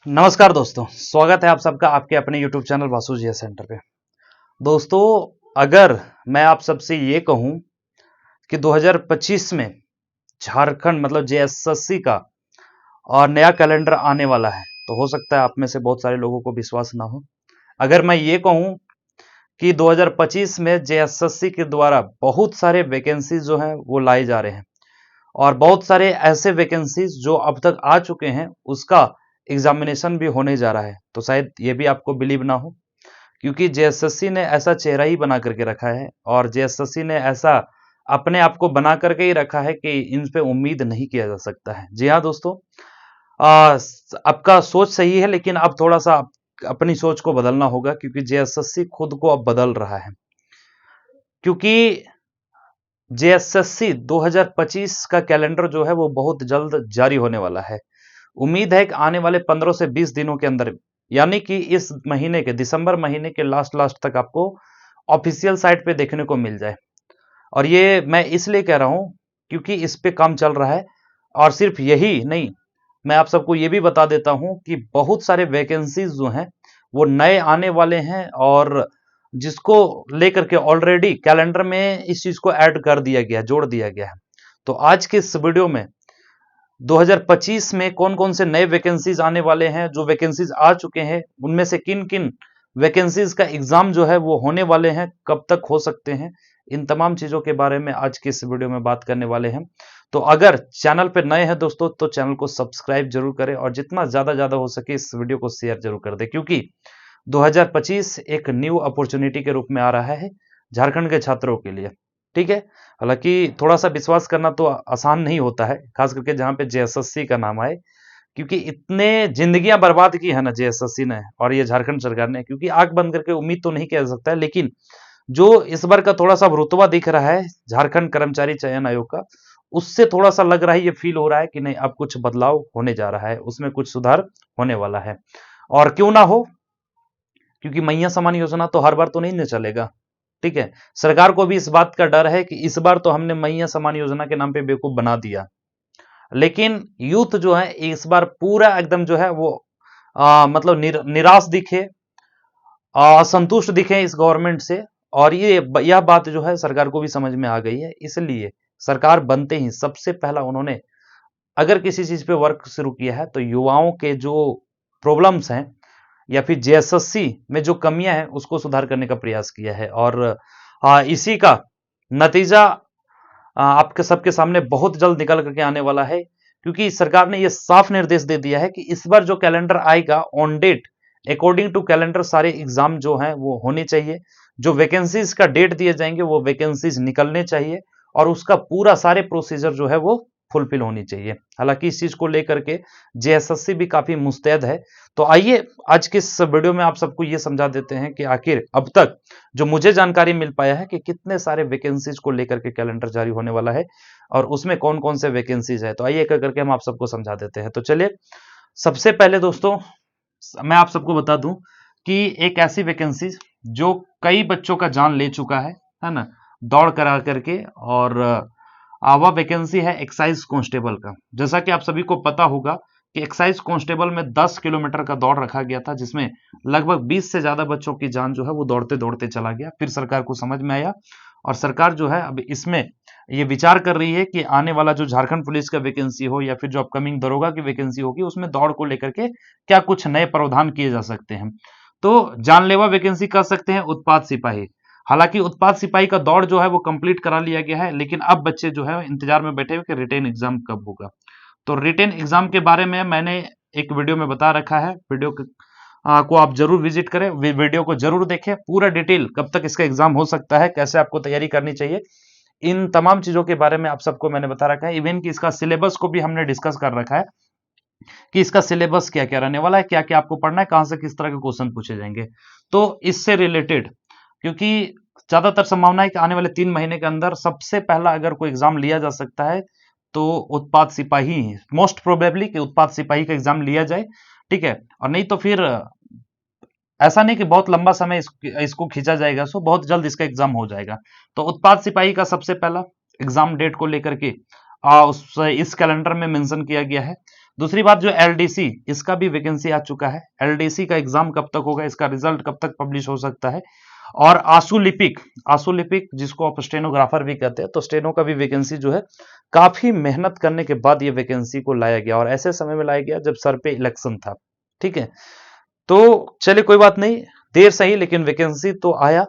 नमस्कार दोस्तों, स्वागत है आप सबका आपके अपने YouTube चैनल वासु जी सेंटर पे। दोस्तों, अगर मैं आप सबसे ये कहूं कि 2025 में झारखंड मतलब जेएसएससी का और नया कैलेंडर आने वाला है, तो हो सकता है आप में से बहुत सारे लोगों को विश्वास ना हो। अगर मैं ये कहूं कि 2025 में जेएसएससी के द्वारा बहुत सारे वैकेंसीज जो हैं वो लाए जा रहे हैं और बहुत सारे ऐसे वैकेंसीज जो अब तक आ चुके हैं उसका एग्जामिनेशन भी होने जा रहा है, तो शायद ये भी आपको बिलीव ना हो, क्योंकि जेएसएससी ने ऐसा चेहरा ही बना करके रखा है और जेएसएससी ने ऐसा अपने आप को बना करके ही रखा है कि इन पे उम्मीद नहीं किया जा सकता है। जी हाँ दोस्तों, आपका सोच सही है, लेकिन अब थोड़ा सा अपनी सोच को बदलना होगा, क्योंकि जेएसएससी खुद को अब बदल रहा है। क्योंकि जेएसएससी 2025 का कैलेंडर जो है वो बहुत जल्द जारी होने वाला है। उम्मीद है कि आने वाले 15 से 20 दिनों के अंदर, यानी कि इस महीने के दिसंबर महीने के लास्ट लास्ट तक आपको ऑफिशियल साइट पे देखने को मिल जाए। और ये मैं इसलिए कह रहा हूं क्योंकि इस पे काम चल रहा है। और सिर्फ यही नहीं, मैं आप सबको ये भी बता देता हूं कि बहुत सारे वैकेंसीज जो हैं वो नए आने वाले हैं और जिसको लेकर के ऑलरेडी कैलेंडर में इस चीज को ऐड कर दिया गया, जोड़ दिया गया है। तो आज के इस वीडियो में 2025 में कौन कौन से नए वैकेंसीज आने वाले हैं, जो वैकेंसीज आ चुके हैं उनमें से किन किन वैकेंसीज का एग्जाम जो है वो होने वाले हैं, कब तक हो सकते हैं, इन तमाम चीजों के बारे में आज के इस वीडियो में बात करने वाले हैं। तो अगर चैनल पे नए हैं दोस्तों तो चैनल को सब्सक्राइब जरूर करें और जितना ज्यादा हो सके इस वीडियो को शेयर जरूर कर दें, क्योंकि 2025 एक न्यू अपॉर्चुनिटी के रूप में आ रहा है झारखंड के छात्रों के लिए। ठीक है, हालांकि थोड़ा सा विश्वास करना तो आसान नहीं होता है, खास करके जहां पे जेएसएससी का नाम आए, क्योंकि इतने जिंदगियां बर्बाद की है ना जेएसएससी ने और ये झारखंड सरकार ने, क्योंकि आंख बंद करके उम्मीद तो नहीं किया जा सकता है, लेकिन जो इस बार का थोड़ा सा रुतबा दिख रहा है झारखंड कर्मचारी चयन आयोग का, उससे थोड़ा सा लग रहा है, ये फील हो रहा है कि नहीं अब कुछ बदलाव होने जा रहा है, उसमें कुछ सुधार होने वाला है। और क्यों ना हो, क्योंकि मैया समान योजना तो हर बार तो नहीं न चलेगा। ठीक है, सरकार को भी इस बात का डर है कि इस बार तो हमने मैया समान योजना के नाम पे बेवकूफ बना दिया, लेकिन यूथ जो है इस बार पूरा एकदम जो है वो मतलब निराश दिखे, असंतुष्ट दिखे इस गवर्नमेंट से। और यह बात जो है सरकार को भी समझ में आ गई है, इसलिए सरकार बनते ही सबसे पहला उन्होंने अगर किसी चीज पे वर्क शुरू किया है तो युवाओं के जो प्रॉब्लम्स हैं या फिर जेएसएससी में जो कमियां हैं उसको सुधार करने का प्रयास किया है। और इसी का नतीजा आपके सबके सामने बहुत जल्द निकल करके आने वाला है, क्योंकि सरकार ने यह साफ निर्देश दे दिया है कि इस बार जो कैलेंडर आएगा on date according to calendar सारे एग्जाम जो हैं वो होने चाहिए, जो वैकेंसीज का डेट दिए जाएंगे वो वैकेंसीज निकलने चाहिए और उसका पूरा सारे प्रोसीजर जो है वो फुलफिल होनी चाहिए। हालांकि इस चीज को लेकर के जेएसएससी भी काफी मुस्तैद है। तो आइए आज के इस वीडियो में आप सबको ये समझा देते हैं कि आखिर अब तक जो मुझे जानकारी मिल पाया है कि कितने सारे वैकेंसीज को लेकर के कैलेंडर जारी होने वाला है और उसमें कौन कौन से वैकेंसीज है। तो आइए एक करके हम आप सबको समझा देते हैं। तो चलिए, सबसे पहले दोस्तों मैं आप सबको बता दूं कि एक ऐसी वैकेंसी जो कई बच्चों का जान ले चुका है ना, दौड़ करा करके, और वह वैकेंसी है एक्साइज कांस्टेबल का। जैसा कि आप सभी को पता होगा कि एक्साइज कांस्टेबल में 10 किलोमीटर का दौड़ रखा गया था, जिसमें लगभग 20 से ज्यादा बच्चों की जान जो है वो दौड़ते दौड़ते चला गया। फिर सरकार को समझ में आया और सरकार जो है अब इसमें ये विचार कर रही है कि आने वाला जो झारखंड पुलिस का वैकेंसी हो या फिर जो अपकमिंग दरोगा की वैकेंसी होगी उसमें दौड़ को लेकर के क्या कुछ नए प्रावधान किए जा सकते हैं। तो जानलेवा वैकेंसी कर सकते हैं उत्पाद सिपाही। हालांकि उत्पाद सिपाही का दौड़ जो है वो कंप्लीट करा लिया गया है, लेकिन अब बच्चे जो है इंतजार में बैठे हुए कि रिटेन एग्जाम कब होगा। तो रिटेन एग्जाम के बारे में मैंने एक वीडियो में बता रखा है, वीडियो को आप जरूर विजिट करें, वीडियो को जरूर देखें, पूरा डिटेल कब तक इसका एग्जाम हो सकता है, कैसे आपको तैयारी करनी चाहिए, इन तमाम चीजों के बारे में आप सबको मैंने बता रखा है। इवन कि इसका सिलेबस को भी हमने डिस्कस कर रखा है कि इसका सिलेबस क्या क्या रहने वाला है, क्या क्या आपको पढ़ना है, कहां से किस तरह के क्वेश्चन पूछे जाएंगे। तो इससे रिलेटेड, क्योंकि ज्यादातर संभावना है कि आने वाले 3 महीने के अंदर सबसे पहला अगर कोई एग्जाम लिया जा सकता है तो उत्पाद सिपाही, मोस्ट प्रोबेबली कि उत्पाद सिपाही का एग्जाम लिया जाए। ठीक है, और नहीं तो फिर ऐसा नहीं कि बहुत लंबा समय इसको खींचा जाएगा, सो बहुत जल्द इसका एग्जाम हो जाएगा। तो उत्पाद सिपाही का सबसे पहला एग्जाम डेट को लेकर के इस कैलेंडर में मेंशन किया गया है। दूसरी बात जो एलडीसी, इसका भी वैकेंसी आ चुका है। एलडीसी का एग्जाम कब तक होगा, इसका रिजल्ट कब तक पब्लिश हो सकता है। और आशुलिपिक, आशुलिपिक जिसको आप स्टेनोग्राफर भी कहते हैं, तो स्टेनो का भी वैकेंसी जो है काफी मेहनत करने के बाद ये वैकेंसी को लाया गया, और ऐसे समय में लाया गया जब सर पे इलेक्शन था। ठीक है, तो चलिए कोई बात नहीं, देर सही लेकिन वैकेंसी तो आया,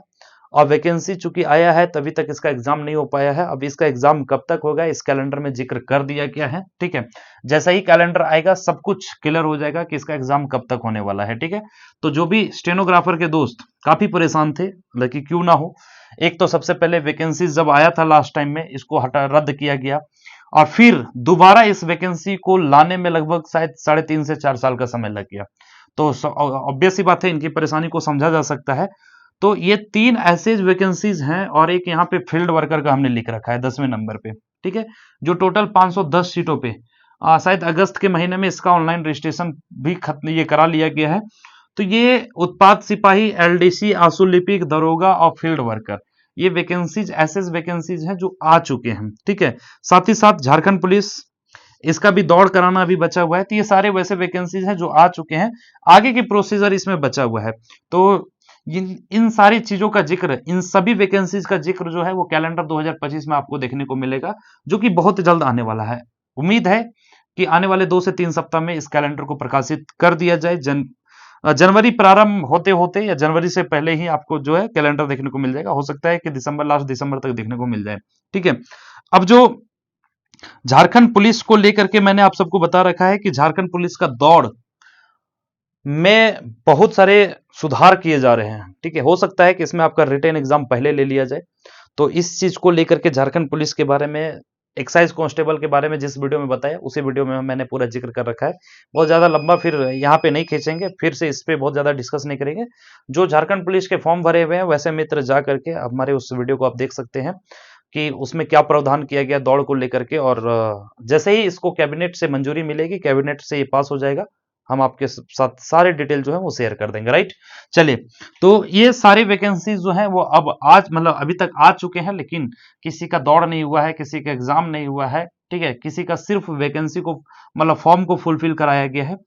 और वैकेंसी चूंकि आया है तभी तक इसका एग्जाम नहीं हो पाया है। अब इसका एग्जाम कब तक होगा इस कैलेंडर में जिक्र कर दिया गया है। ठीक है, जैसा ही कैलेंडर आएगा सब कुछ क्लियर हो जाएगा कि इसका एग्जाम कब तक होने वाला है। ठीक है, तो जो भी स्टेनोग्राफर के दोस्त काफी परेशान थे, लेकिन क्यों ना हो, एक तो सबसे पहले वैकेंसी जब आया था लास्ट टाइम में, इसको हटा रद्द किया गया, और फिर दोबारा इस वैकेंसी को लाने में लगभग शायद 3.5 से 4 साल का समय लग गया। तो ऑब्वियस सी बात है, इनकी परेशानी को समझा जा सकता है। तो ये 3 ऐसे वैकेंसीज हैं, और एक यहाँ पे फील्ड वर्कर का हमने लिख रखा है 10वें नंबर पे। ठीक है, जो टोटल 510 सीटों पे शायद अगस्त के महीने में इसका ऑनलाइन रजिस्ट्रेशन भी खत्म ये करा लिया गया है। तो ये उत्पाद सिपाही, एलडीसी, आशुलिपिक, दरोगा और फील्ड वर्कर, ये वैकेंसीज ऐसे वैकेंसीज हैं जो आ चुके हैं। ठीक है, साथ ही साथ झारखंड पुलिस, इसका भी दौड़ कराना अभी बचा हुआ है। तो ये सारे वैसे वैकेंसीज हैं जो आ चुके हैं, आगे की प्रोसीजर इसमें बचा हुआ है। तो इन सारी चीजों का जिक्र, इन सभी वैकेंसीज का जिक्र जो है वो कैलेंडर 2025 में आपको देखने को मिलेगा, जो कि बहुत जल्द आने वाला है। उम्मीद है कि आने वाले 2 से 3 सप्ताह में इस कैलेंडर को प्रकाशित कर दिया जाए। जनवरी प्रारंभ होते होते या जनवरी से पहले ही आपको जो है कैलेंडर देखने को मिल जाएगा। हो सकता है कि दिसंबर, लास्ट दिसंबर तक देखने को मिल जाए। ठीक है, अब जो झारखंड पुलिस को लेकर के मैंने आप सबको बता रखा है कि झारखंड पुलिस का दौड़ में बहुत सारे सुधार किए जा रहे हैं। ठीक है, हो सकता है कि इसमें आपका रिटेन एग्जाम पहले ले लिया जाए। तो इस चीज को लेकर के झारखंड पुलिस के बारे में, एक्साइज कांस्टेबल के बारे में जिस वीडियो में बताया, उसी वीडियो में मैंने पूरा जिक्र कर रखा है। बहुत ज्यादा लंबा फिर यहाँ पे नहीं खींचेंगे, फिर से इस पे बहुत ज्यादा डिस्कस नहीं करेंगे। जो झारखंड पुलिस के फॉर्म भरे हुए हैं वैसे मित्र जा करके हमारे उस वीडियो को आप देख सकते हैं कि उसमें क्या प्रावधान किया गया दौड़ को लेकर के। और जैसे ही इसको कैबिनेट से मंजूरी मिलेगी, कैबिनेट से ये पास हो जाएगा, हम आपके साथ सारे डिटेल जो है वो शेयर कर देंगे। राइट, चलिए, तो ये सारी वैकेंसीज जो है वो अब आज मतलब अभी तक आ चुके हैं, लेकिन किसी का दौड़ नहीं हुआ है, किसी का एग्जाम नहीं हुआ है। ठीक है, किसी का सिर्फ वैकेंसी को मतलब फॉर्म को फुलफिल कराया गया है।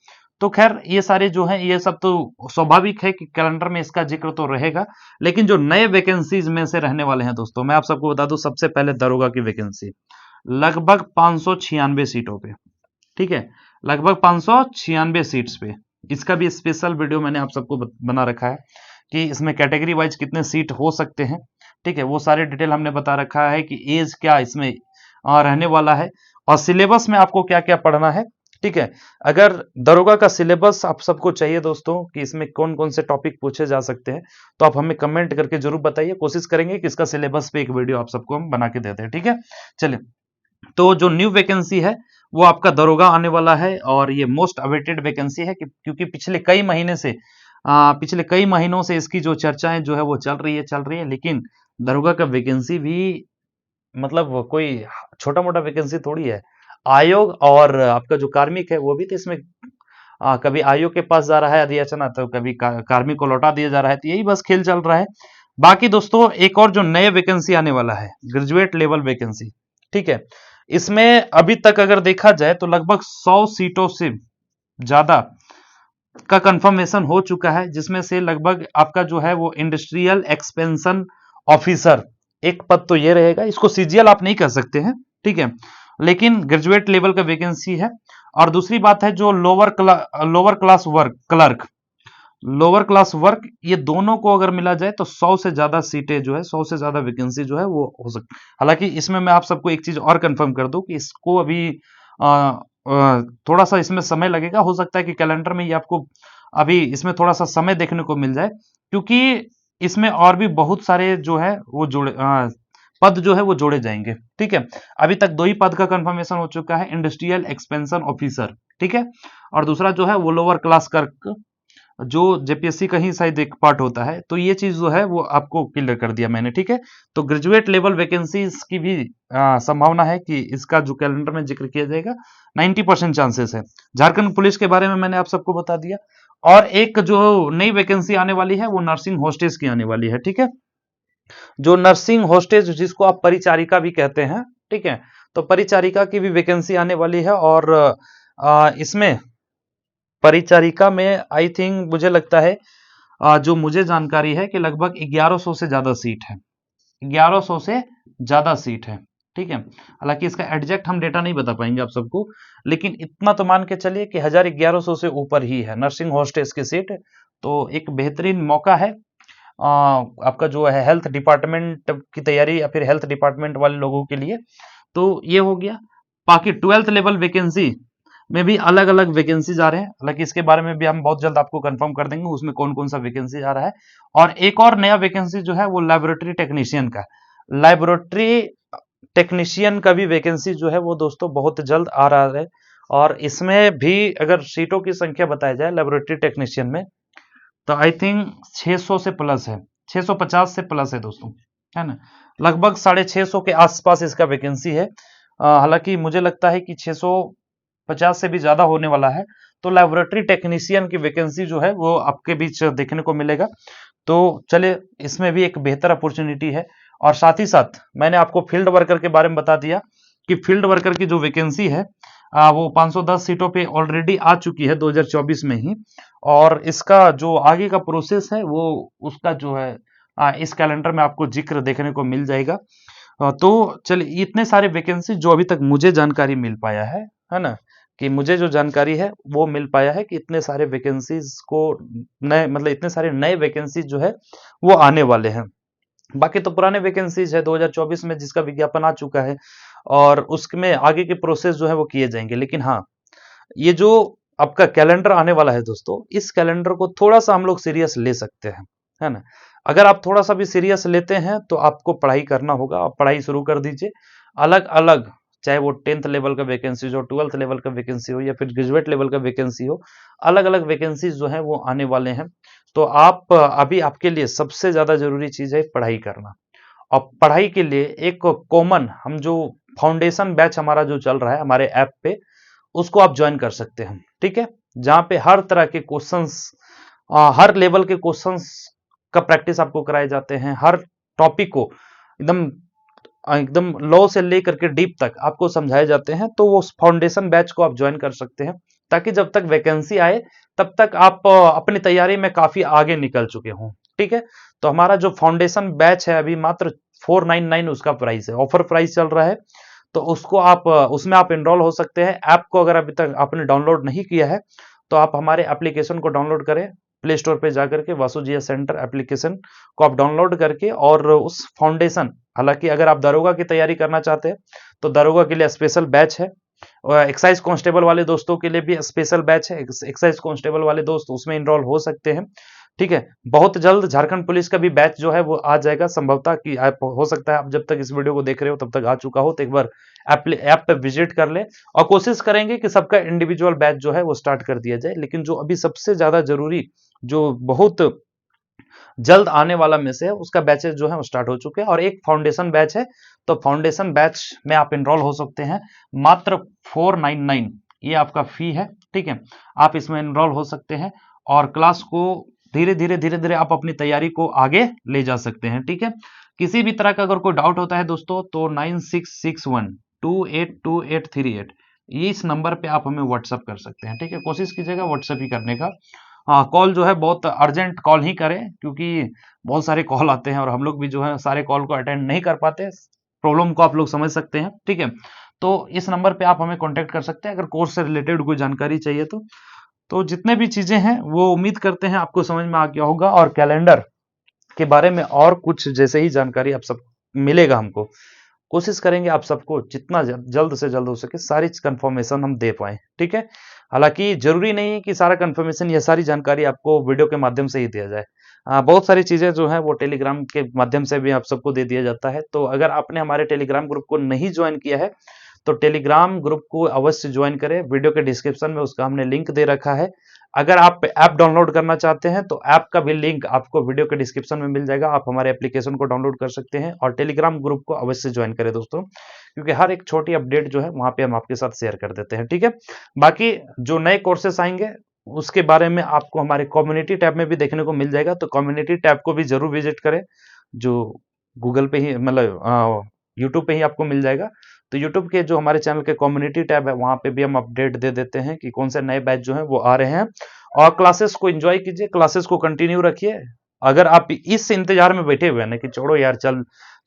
तो खैर ये सारे जो है ये सब तो स्वाभाविक है कि कैलेंडर में इसका जिक्र तो रहेगा, लेकिन जो नए वैकेंसीज में से रहने वाले हैं दोस्तों, मैं आप सबको बता दूं, सबसे पहले दरोगा की वैकेंसी लगभग 596 सीटों पे। ठीक है, लगभग 596 सीट्स पे। इसका भी स्पेशल वीडियो मैंने आप सबको बना रखा है कि इसमें कैटेगरी वाइज कितने सीट हो सकते हैं। ठीक है, वो सारे डिटेल हमने बता रखा है कि एज क्या इसमें रहने वाला है, और सिलेबस में आपको क्या क्या पढ़ना है। ठीक है, अगर दरोगा का सिलेबस आप सबको चाहिए दोस्तों कि इसमें कौन कौन से टॉपिक पूछे जा सकते हैं, तो आप हमें कमेंट करके जरूर बताइए। कोशिश करेंगे कि इसका सिलेबस पे एक वीडियो आप सबको हम बना के देते हैं। ठीक है, चलिए, तो जो न्यू वैकेंसी है वो आपका दरोगा आने वाला है, और ये मोस्ट अवेटेड वैकेंसी है क्योंकि पिछले कई महीने से पिछले कई महीनों से इसकी जो चर्चाएं जो है वो चल रही है। लेकिन दरोगा का वैकेंसी भी मतलब कोई छोटा मोटा वैकेंसी थोड़ी है। आयोग और आपका जो कार्मिक है वो भी तो इसमें कभी आयोग के पास जा रहा है अधियाचना, तो कभी कार्मिक को लौटा दिया जा रहा है। तो यही बस खेल चल रहा है। बाकी दोस्तों एक और जो नए वैकेंसी आने वाला है, ग्रेजुएट लेवल वैकेंसी। ठीक है, इसमें अभी तक अगर देखा जाए तो लगभग 100 सीटों से ज्यादा का कंफर्मेशन हो चुका है, जिसमें से लगभग आपका जो है वो इंडस्ट्रियल एक्सपेंशन ऑफिसर एक पद तो ये रहेगा, इसको सीजीएल आप नहीं कह सकते हैं। ठीक है, लेकिन ग्रेजुएट लेवल का वैकेंसी है। और दूसरी बात है जो lower class work clerk, lower class work, ये दोनों को अगर मिला जाए तो 100 से ज्यादा सीटें जो है, 100 से ज्यादा वैकेंसी जो है वो हो सकती। हालांकि इसमें मैं आप सबको एक चीज और कंफर्म कर दूं कि इसको अभी थोड़ा सा इसमें समय लगेगा। हो सकता है कि कैलेंडर में ये आपको अभी इसमें थोड़ा सा समय देखने को मिल जाए, क्योंकि इसमें और भी बहुत सारे जो है वो जुड़े पद जो है वो जोड़े जाएंगे। ठीक है, अभी तक 2 ही पद का कंफर्मेशन हो चुका है, इंडस्ट्रियल एक्सपेंशन ऑफिसर। ठीक है, और दूसरा जो है वो लोअर क्लास क्लर्क, जो जेपीएससी का ही शायद एक पार्ट होता है। तो ये चीज जो है वो आपको क्लियर कर दिया मैंने। ठीक है, तो ग्रेजुएट लेवल वैकेंसी की भी संभावना है कि इसका जो कैलेंडर में जिक्र किया जाएगा, 90% चांसेस है। झारखंड पुलिस के बारे में मैंने आप सबको बता दिया। और एक जो नई वैकेंसी आने वाली है वो नर्सिंग होस्टेस की आने वाली है। ठीक है, जो नर्सिंग होस्टेस जिसको आप परिचारिका भी कहते हैं। ठीक है, तो परिचारिका की भी वैकेंसी आने वाली है, और इसमें परिचारिका में आई थिंक मुझे लगता है जो मुझे जानकारी है कि लगभग 1100 से ज्यादा सीट है। 1100 से ज्यादा सीट है, ठीक है। हालांकि इसका एग्जैक्ट हम डेटा नहीं बता पाएंगे आप सबको, लेकिन इतना तो मान के चलिए कि 1100 से ऊपर ही है नर्सिंग होस्टेस की सीट। तो एक बेहतरीन मौका है आपका जो है हेल्थ डिपार्टमेंट की तैयारी या फिर हेल्थ डिपार्टमेंट वाले लोगों के लिए। तो ये हो गया। बाकी 12th लेवल वैकेंसी में भी अलग अलग वैकेंसीज आ रहे हैं, हालांकि इसके बारे में भी हम बहुत जल्द आपको कंफर्म कर देंगे उसमें कौन कौन सा वैकेंसी आ रहा है। और एक और नया वैकेंसी जो है वो लेबोरेटरी टेक्नीशियन का, लेबोरेटरी टेक्नीशियन का भी वैकेंसी जो है वो दोस्तों बहुत जल्द आ रहा है। और इसमें भी अगर सीटों की संख्या बताई जाए लेबोरेटरी टेक्नीशियन में, तो आई थिंक 600 से प्लस है, 650 से प्लस है दोस्तों, है ना। लगभग 650 के आसपास इसका वैकेंसी है। हालांकि मुझे लगता है कि 650 से भी ज्यादा होने वाला है। तो लेबोरेटरी टेक्नीशियन की वैकेंसी जो है वो आपके बीच देखने को मिलेगा। तो चलिए, इसमें भी एक बेहतर अपॉर्चुनिटी है। और साथ ही साथ मैंने आपको फील्ड वर्कर के बारे में बता दिया कि फील्ड वर्कर की जो वैकेंसी है वो 510 सीटों पे ऑलरेडी आ चुकी है 2024 में ही। और इसका जो आगे का प्रोसेस है वो उसका जो है इस कैलेंडर में आपको जिक्र देखने को मिल जाएगा। तो चलिए, इतने सारे वैकेंसी जो अभी तक मुझे जानकारी मिल पाया है ना, कि मुझे जो जानकारी है वो मिल पाया है कि इतने सारे वैकेंसीज को नए मतलब इतने सारे नए वैकेंसीज जो है वो आने वाले हैं। बाकी तो पुराने वैकेंसीज है 2024 में जिसका विज्ञापन आ चुका है और उसमें आगे के प्रोसेस जो है वो किए जाएंगे। लेकिन हाँ, ये जो आपका कैलेंडर आने वाला है दोस्तों, इस कैलेंडर को थोड़ा सा हम लोग सीरियस ले सकते हैं, है ना। अगर आप थोड़ा सा भी सीरियस लेते हैं तो आपको पढ़ाई करना होगा, आप पढ़ाई शुरू कर दीजिए। अलग अलग, चाहे वो 10th लेवल का वैकेंसी हो, 12th लेवल का वैकेंसी हो या फिर ग्रेजुएट लेवल का वैकेंसी हो, अलग अलग वैकेंसी जो है वो आने वाले हैं। तो आप अभी आपके लिए सबसे ज्यादा जरूरी चीज है पढ़ाई करना। और पढ़ाई के लिए एक कॉमन हम जो फाउंडेशन बैच हमारा जो चल रहा है हमारे ऐप पे, उसको आप ज्वाइन कर सकते हैं, ठीक है। जहां पे हर तरह के क्वेश्चंस, हर लेवल के क्वेश्चंस का प्रैक्टिस आपको कराए जाते हैं। हर टॉपिक को एकदम एकदम लो से लेकर के डीप तक आपको समझाए जाते हैं। तो वो फाउंडेशन बैच को आप ज्वाइन कर सकते हैं, ताकि जब तक वैकेंसी आए तब तक आप अपनी तैयारी में काफी आगे निकल चुके हों, ठीक है। तो हमारा जो फाउंडेशन बैच है अभी मात्र 499 उसका प्राइस है, ऑफर प्राइस चल रहा है। तो उसको आप उसमें आप एनरोल हो सकते हैं। ऐप को अगर अभी तक आपने डाउनलोड नहीं किया है तो आप हमारे एप्लीकेशन को डाउनलोड करें, प्ले स्टोर पे जाकर के वासुजिया सेंटर एप्लीकेशन को आप डाउनलोड करके, और उस फाउंडेशन, हालांकि अगर आप दरोगा की तैयारी करना चाहते हैं तो दरोगा के लिए स्पेशल बैच है। एक्साइज कांस्टेबल वाले दोस्तों के लिए भी स्पेशल बैच है, एक्साइज कांस्टेबल वाले दोस्त उसमें इनरोल हो सकते हैं, ठीक है। बहुत जल्द झारखंड पुलिस का भी बैच जो है वो आ जाएगा, संभवतः कि आप हो सकता है आप जब तक इस वीडियो को देख रहे हो तब तक आ चुका हो। तो एक बार ऐप पे विजिट कर ले, और कोशिश करेंगे कि सबका इंडिविजुअल बैच जो है वो स्टार्ट कर दिया जाए। लेकिन जो अभी सबसे ज्यादा जरूरी, जो बहुत जल्द आने वाला में से है, उसका बैचेस जो है वो स्टार्ट हो चुके हैं। और एक फाउंडेशन बैच है, तो फाउंडेशन बैच में आप एनरोल हो सकते हैं मात्र 499, ये आपका फी है, ठीक है। आप इसमें एनरोल हो सकते हैं और क्लास को धीरे धीरे आप अपनी तैयारी को आगे ले जा सकते हैं, ठीक है। किसी भी तरह का अगर कोई डाउट होता है दोस्तों तो 9661282838 ये इस नंबर पे आप हमें व्हाट्सअप कर सकते हैं, ठीक है। कोशिश कीजिएगा व्हाट्सअप ही करने का। हाँ, कॉल जो है बहुत अर्जेंट कॉल ही करें, क्योंकि बहुत सारे कॉल आते हैं और हम लोग भी जो है सारे कॉल को अटेंड नहीं कर पाते। प्रॉब्लम को आप लोग समझ सकते हैं, ठीक है। तो इस नंबर पे आप हमें कांटेक्ट कर सकते हैं अगर कोर्स से रिलेटेड कोई जानकारी चाहिए तो जितने भी चीजें हैं वो उम्मीद करते हैं आपको समझ में आ गया होगा। और कैलेंडर के बारे में और कुछ जैसे ही जानकारी आप सब मिलेगा हमको, कोशिश करेंगे आप सबको जितना जल्द से जल्द हो सके सारी कंफर्मेशन हम दे पाए, ठीक है। हालांकि जरूरी नहीं है कि सारा कंफर्मेशन या सारी जानकारी आपको वीडियो के माध्यम से ही दिया जाए। बहुत सारी चीजें जो है वो टेलीग्राम के माध्यम से भी आप सबको दे दिया जाता है। तो अगर आपने हमारे टेलीग्राम ग्रुप को नहीं ज्वाइन किया है तो टेलीग्राम ग्रुप को अवश्य ज्वाइन करें। वीडियो के डिस्क्रिप्शन में उसका हमने लिंक दे रखा है। अगर आप ऐप डाउनलोड करना चाहते हैं तो ऐप का भी लिंक आपको वीडियो के डिस्क्रिप्शन में मिल जाएगा। आप हमारे एप्लीकेशन को डाउनलोड कर सकते हैं और टेलीग्राम ग्रुप को अवश्य ज्वाइन करें दोस्तों, क्योंकि हर एक छोटी अपडेट जो है वहां पे हम आपके साथ शेयर कर देते हैं, ठीक है। बाकी जो नए कोर्सेस आएंगे उसके बारे में आपको हमारे कम्युनिटी टैब में भी देखने को मिल जाएगा। तो कम्युनिटी टैब को भी जरूर विजिट करें, जो गूगल पे ही मतलब यूट्यूब पे ही आपको मिल जाएगा। तो यूट्यूब के जो हमारे चैनल के कम्युनिटी टैब है वहां पे भी हम अपडेट दे देते हैं कि कौन से नए बैच जो है वो आ रहे हैं। और क्लासेस को एंजॉय कीजिए, क्लासेस को कंटिन्यू रखिए। अगर आप इस इंतजार में बैठे हुए हैं ना कि छोड़ो यार,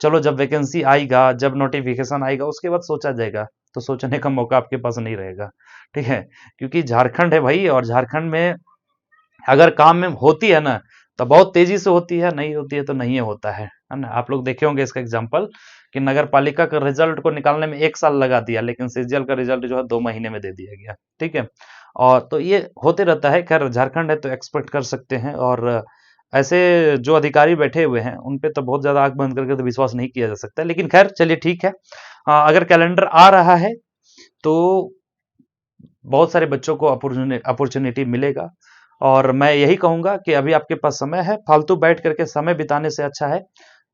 चलो जब वैकेंसी आएगा, जब नोटिफिकेशन आएगा उसके बाद सोचा जाएगा, तो सोचने का मौका आपके पास नहीं रहेगा। ठीक है, क्योंकि झारखंड है भाई, और झारखंड में अगर काम में होती है ना तो बहुत तेजी से होती है, नहीं होती है तो नहीं होता है ना। आप लोग देखे होंगे इसका एग्जांपल कि नगर पालिका का रिजल्ट को निकालने में 1 साल लगा दिया, लेकिन सीजीएल का रिजल्ट जो है 2 महीने में दे दिया गया। ठीक है, और तो ये होते रहता है। खैर झारखंड है तो एक्सपेक्ट कर सकते हैं। और ऐसे जो अधिकारी बैठे हुए हैं उन पे तो बहुत ज्यादा आंख बंद करके तो विश्वास नहीं किया जा सकता, लेकिन खैर चलिए ठीक है। अगर कैलेंडर आ रहा है तो बहुत सारे बच्चों को अपॉर्चुनिटी मिलेगा। और मैं यही कहूंगा कि अभी आपके पास समय है, फालतू बैठ करके समय बिताने से अच्छा है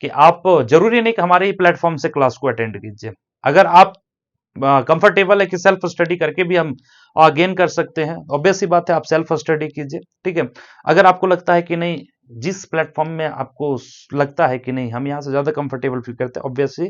कि आप, जरूरी नहीं कि हमारे ही प्लेटफॉर्म से क्लास को अटेंड कीजिए। अगर आप कंफर्टेबल है कि सेल्फ स्टडी करके भी हम गेन कर सकते हैं, ऑब्वियस सी बात है, आप सेल्फ स्टडी कीजिए। ठीक है, अगर आपको लगता है कि नहीं, जिस प्लेटफॉर्म में आपको लगता है कि नहीं हम यहाँ से ज्यादा कंफर्टेबल फील करते हैं, ऑब्वियसली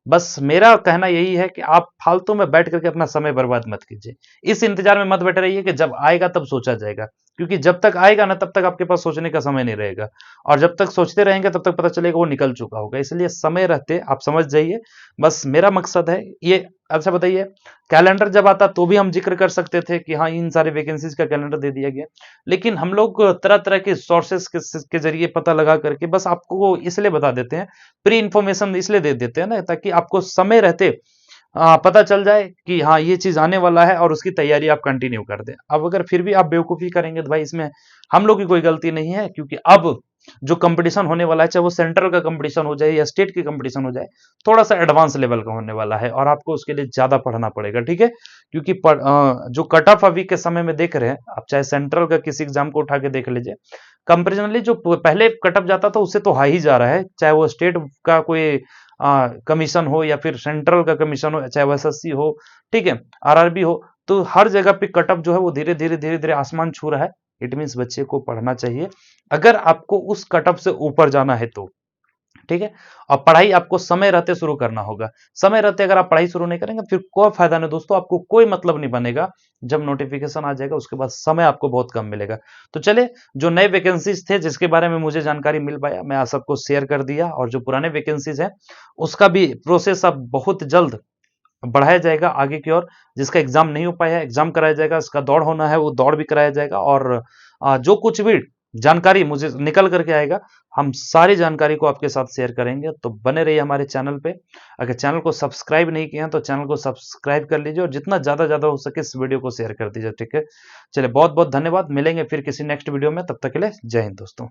बस मेरा कहना यही है कि आप फालतू में बैठ करके अपना समय बर्बाद मत कीजिए। इस इंतजार में मत बैठे रहिए कि जब आएगा तब सोचा जाएगा, क्योंकि जब तक आएगा ना तब तक आपके पास सोचने का समय नहीं रहेगा, और जब तक सोचते रहेंगे तब तक पता चलेगा वो निकल चुका होगा। इसलिए समय रहते आप समझ जाइए, बस मेरा मकसद है ये। अच्छा बताइए, कैलेंडर जब आता तो भी हम जिक्र कर सकते थे कि हाँ इन सारे वैकेंसीज का कैलेंडर दे दिया गया, लेकिन हम लोग तरह तरह के सोर्सेस के जरिए पता लगा करके बस आपको इसलिए बता देते हैं, प्री इंफॉर्मेशन इसलिए दे देते हैं ना, ताकि आपको समय रहते पता चल जाए कि हाँ ये चीज आने वाला है और उसकी तैयारी आप कंटिन्यू कर दें। अब अगर फिर भी आप बेवकूफी करेंगे तो भाई इसमें हम लोग की कोई गलती नहीं है, क्योंकि अब जो कंपटीशन होने वाला है, चाहे वो सेंट्रल का कंपटीशन हो जाए या स्टेट की कंपटीशन हो जाए, थोड़ा सा एडवांस लेवल का होने वाला है और आपको उसके लिए ज्यादा पढ़ना पड़ेगा। ठीक है, क्योंकि जो कट ऑफ अभी के समय में देख रहे हैं आप, चाहे सेंट्रल का किसी एग्जाम को उठा के देख लीजिए, कंपेरिजनली जो पहले कट ऑफ जाता था उससे तो हाई ही जा रहा है, चाहे वो स्टेट का कोई कमीशन हो या फिर सेंट्रल का कमीशन हो, चाहे वो एसएससी हो, ठीक है, आरआरबी हो, तो हर जगह पे कट ऑफ जो है वो धीरे धीरे आसमान छू रहा है। इट मीन्स बच्चे को पढ़ना चाहिए अगर आपको उस कट ऑफ से ऊपर जाना है तो। ठीक है, और पढ़ाई आपको समय रहते शुरू करना होगा। समय रहते अगर आप पढ़ाई शुरू नहीं करेंगे फिर कोई फायदा नहीं दोस्तों, आपको कोई मतलब नहीं बनेगा। जब नोटिफिकेशन आ जाएगा उसके बाद समय आपको बहुत कम मिलेगा। तो चले, जो नए वैकेंसीज थे जिसके बारे में मुझे जानकारी मिल पाया मैं आप सबको शेयर कर दिया, और जो पुराने वैकेंसीज है उसका भी प्रोसेस अब बहुत जल्द बढ़ाया जाएगा आगे की ओर। जिसका एग्जाम नहीं हो पाया एग्जाम कराया जाएगा, इसका दौड़ होना है वो दौड़ भी कराया जाएगा, और जो कुछ भी जानकारी मुझे निकल करके आएगा हम सारी जानकारी को आपके साथ शेयर करेंगे। तो बने रहिए हमारे चैनल पे। अगर चैनल को सब्सक्राइब नहीं किया तो चैनल को सब्सक्राइब कर लीजिए, और जितना ज्यादा हो सके इस वीडियो को शेयर कर दीजिए। ठीक है, चलिए बहुत बहुत धन्यवाद, मिलेंगे फिर किसी नेक्स्ट वीडियो में, तब तक के लिए जय हिंद दोस्तों।